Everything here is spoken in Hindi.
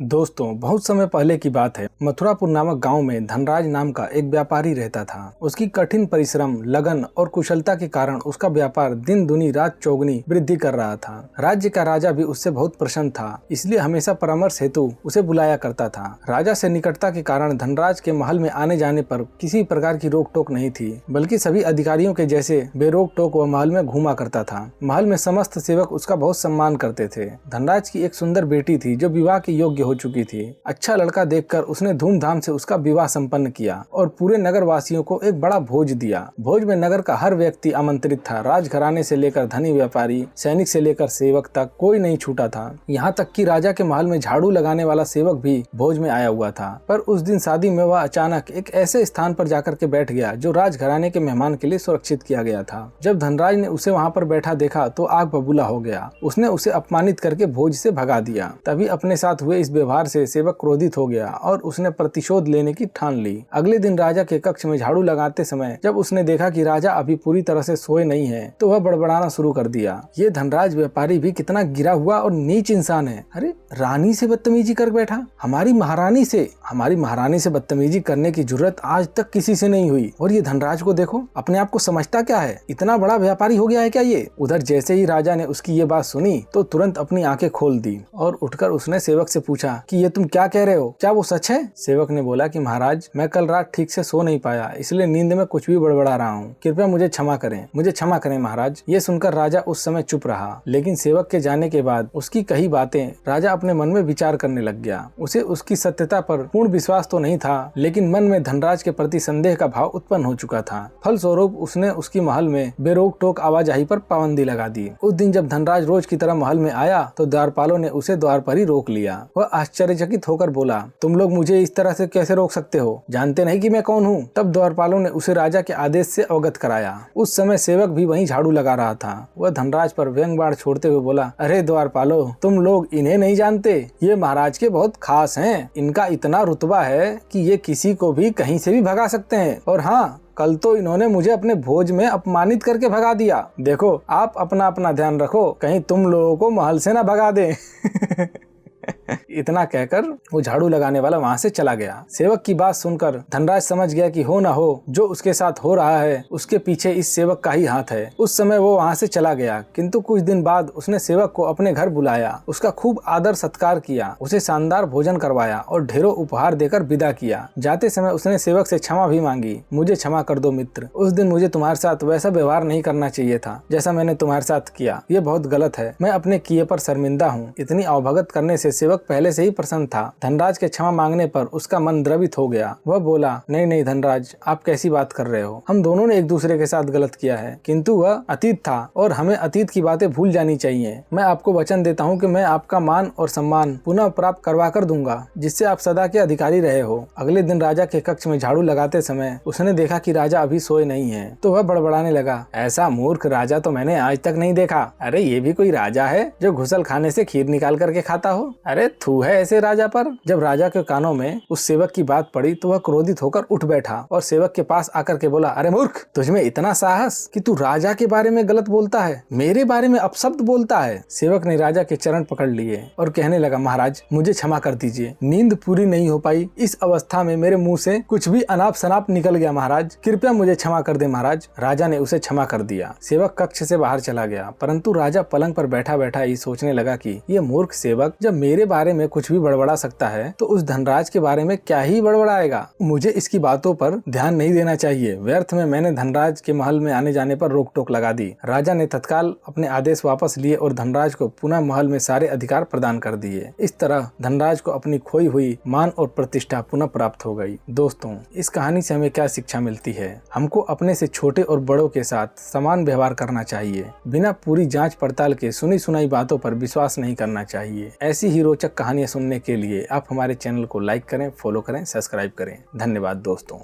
दोस्तों, बहुत समय पहले की बात है। मथुरापुर नामक गांव में धनराज नाम का एक व्यापारी रहता था। उसकी कठिन परिश्रम, लगन और कुशलता के कारण उसका व्यापार दिन दुनी रात चौगुनी वृद्धि कर रहा था। राज्य का राजा भी उससे बहुत प्रसन्न था, इसलिए हमेशा परामर्श हेतु उसे बुलाया करता था। राजा से निकटता के कारण धनराज के महल में आने जाने पर किसी प्रकार की रोक टोक नहीं थी, बल्कि सभी अधिकारियों के जैसे बेरोक टोक वह महल में घूमा करता था। महल में समस्त सेवक उसका बहुत सम्मान करते थे। धनराज की एक सुंदर बेटी थी जो विवाह के योग्य हो चुकी थी। अच्छा लड़का देखकर उसने धूमधाम से उसका विवाह संपन्न किया और पूरे नगर वासियों को एक बड़ा भोज दिया। भोज में नगर का हर व्यक्ति आमंत्रित था। राजघराने से लेकर धनी व्यापारी, सैनिक से लेकर सेवक तक कोई नहीं छूटा था। यहाँ तक कि राजा के महल में झाड़ू लगाने वाला सेवक भी भोज में आया हुआ था। पर उस दिन शादी में वह अचानक एक ऐसे स्थान पर जाकर के बैठ गया जो राजघराने के मेहमान के लिए सुरक्षित किया गया था। जब धनराज ने उसे वहाँ पर बैठा देखा तो आग बबूला हो गया। उसने उसे अपमानित करके भोज से भगा दिया। तभी अपने साथ हुए इस व्यवहार से सेवक क्रोधित हो गया और उसने प्रतिशोध लेने की ठान ली। अगले दिन राजा के कक्ष में झाड़ू लगाते समय जब उसने देखा कि राजा अभी पूरी तरह से सोए नहीं है तो वह बड़बड़ाना शुरू कर दिया। ये धनराज व्यापारी भी कितना गिरा हुआ और नीच इंसान है। अरे, रानी से बदतमीजी कर बैठा। हमारी महारानी से बदतमीजी करने की जुर्रत आज तक किसी से नहीं हुई। और ये धनराज को देखो, अपने आप को समझता क्या है? इतना बड़ा व्यापारी हो गया है क्या ये? उधर जैसे ही राजा ने उसकी ये बात सुनी तो तुरंत अपनी आंखें खोल दी और उठकर उसने सेवक से पूछा कि ये तुम क्या कह रहे हो? क्या वो सच है? सेवक ने बोला कि महाराज, मैं कल रात ठीक से सो नहीं पाया, इसलिए नींद में कुछ भी बड़बड़ा रहा हूँ। कृपया मुझे क्षमा करें महाराज। ये सुनकर राजा उस समय चुप रहा, लेकिन सेवक के जाने के बाद उसकी कही बातें राजा अपने मन में विचार करने लग गया। उसे उसकी सत्यता पर पूर्ण विश्वास तो नहीं था, लेकिन मन में धनराज के प्रति संदेह का भाव उत्पन्न हो चुका था। फलस्वरूप उसने उसकी महल में बेरोक टोक आवाजाही पर पाबंदी लगा दी। उस दिन जब धनराज रोज की तरह महल में आया तो द्वारपालों ने उसे द्वार पर ही रोक लिया। वह आश्चर्यचकित होकर बोला, तुम लोग मुझे इस तरह से कैसे रोक सकते हो? जानते नहीं कि मैं कौन हूँ? तब द्वारपालों ने उसे राजा के आदेश से अवगत कराया। उस समय सेवक भी वहीं झाड़ू लगा रहा था। वह धनराज पर व्यंग बाण छोड़ते हुए बोला, अरे द्वारपालों, तुम लोग इन्हें नहीं जानते। ये महाराज के बहुत खास हैं। इनका इतना रुतबा है कि ये किसी को भी कहीं से भी भगा सकते हैं। और हाँ, कल तो इन्होंने मुझे अपने भोज में अपमानित करके भगा दिया। देखो, आप अपना अपना ध्यान रखो, कहीं तुम लोगों को महल से ना भगा दे। इतना कहकर वो झाड़ू लगाने वाला वहाँ से चला गया। सेवक की बात सुनकर धनराज समझ गया कि हो ना हो जो उसके साथ हो रहा है उसके पीछे इस सेवक का ही हाथ है। उस समय वो वहाँ से चला गया, किंतु कुछ दिन बाद उसने सेवक को अपने घर बुलाया, उसका खूब आदर सत्कार किया, उसे शानदार भोजन करवाया और ढेरों उपहार देकर विदा किया। जाते समय उसने सेवक से क्षमा भी मांगी। मुझे क्षमा कर दो मित्र, उस दिन मुझे तुम्हारे साथ वैसा व्यवहार नहीं करना चाहिए था जैसा मैंने तुम्हारे साथ किया। ये बहुत गलत है। मैं अपने किए पर शर्मिंदा हूँ। इतनी अवभगत करने से सेवक पहले से ही प्रसन्न था। धनराज के क्षमा मांगने पर उसका मन द्रवित हो गया। वह बोला, नहीं धनराज, आप कैसी बात कर रहे हो? हम दोनों ने एक दूसरे के साथ गलत किया है, किंतु वह अतीत था और हमें अतीत की बातें भूल जानी चाहिए। मैं आपको वचन देता हूँ कि मैं आपका मान और सम्मान पुनः प्राप्त करवा कर दूंगा, जिससे आप सदा के अधिकारी रहे हो। अगले दिन राजा के कक्ष में झाड़ू लगाते समय उसने देखा कि राजा अभी सोए नहीं है, तो वह बड़बड़ाने लगा, ऐसा मूर्ख राजा तो मैंने आज तक नहीं देखा। अरे, ये भी कोई राजा है जो घुसल खाने से खीर निकाल करके खाता हो? अरे, थू है ऐसे राजा पर। जब राजा के कानों में उस सेवक की बात पड़ी तो वह क्रोधित होकर उठ बैठा और सेवक के पास आकर के बोला, अरे मूर्ख, तुझमें इतना साहस कि तू राजा के बारे में गलत बोलता है, मेरे बारे में अपशब्द बोलता है। सेवक ने राजा के चरण पकड़ लिए और कहने लगा, महाराज, मुझे क्षमा कर दीजिए। नींद पूरी नहीं हो पाई, इस अवस्था में मेरे मुंह से कुछ भी अनाप शनाप निकल गया। महाराज, कृपया मुझे क्षमा कर दे महाराज। राजा ने उसे क्षमा कर दिया। सेवक कक्ष से बाहर चला गया, परंतु राजा पलंग पर बैठा बैठा ही सोचने लगा कि ये मूर्ख सेवक जब मेरे बारे में कुछ भी बड़बड़ा सकता है तो उस धनराज के बारे में क्या ही बड़बड़ाएगा। मुझे इसकी बातों पर ध्यान नहीं देना चाहिए। व्यर्थ में मैंने धनराज के महल में आने जाने पर रोक टोक लगा दी। राजा ने तत्काल अपने आदेश वापस लिए और धनराज को पुनः महल में सारे अधिकार प्रदान कर दिए। इस तरह धनराज को अपनी खोई हुई मान और प्रतिष्ठा पुनः प्राप्त हो गई। दोस्तों, इस कहानी से हमें क्या शिक्षा मिलती है? हमको अपने से छोटे और बड़ों के साथ समान व्यवहार करना चाहिए। बिना पूरी जांच पड़ताल के सुनी सुनाई बातों पर विश्वास नहीं करना चाहिए। ऐसी ही रोचक कहानियां सुनने के लिए आप हमारे चैनल को लाइक करें, फॉलो करें, सब्सक्राइब करें। धन्यवाद दोस्तों।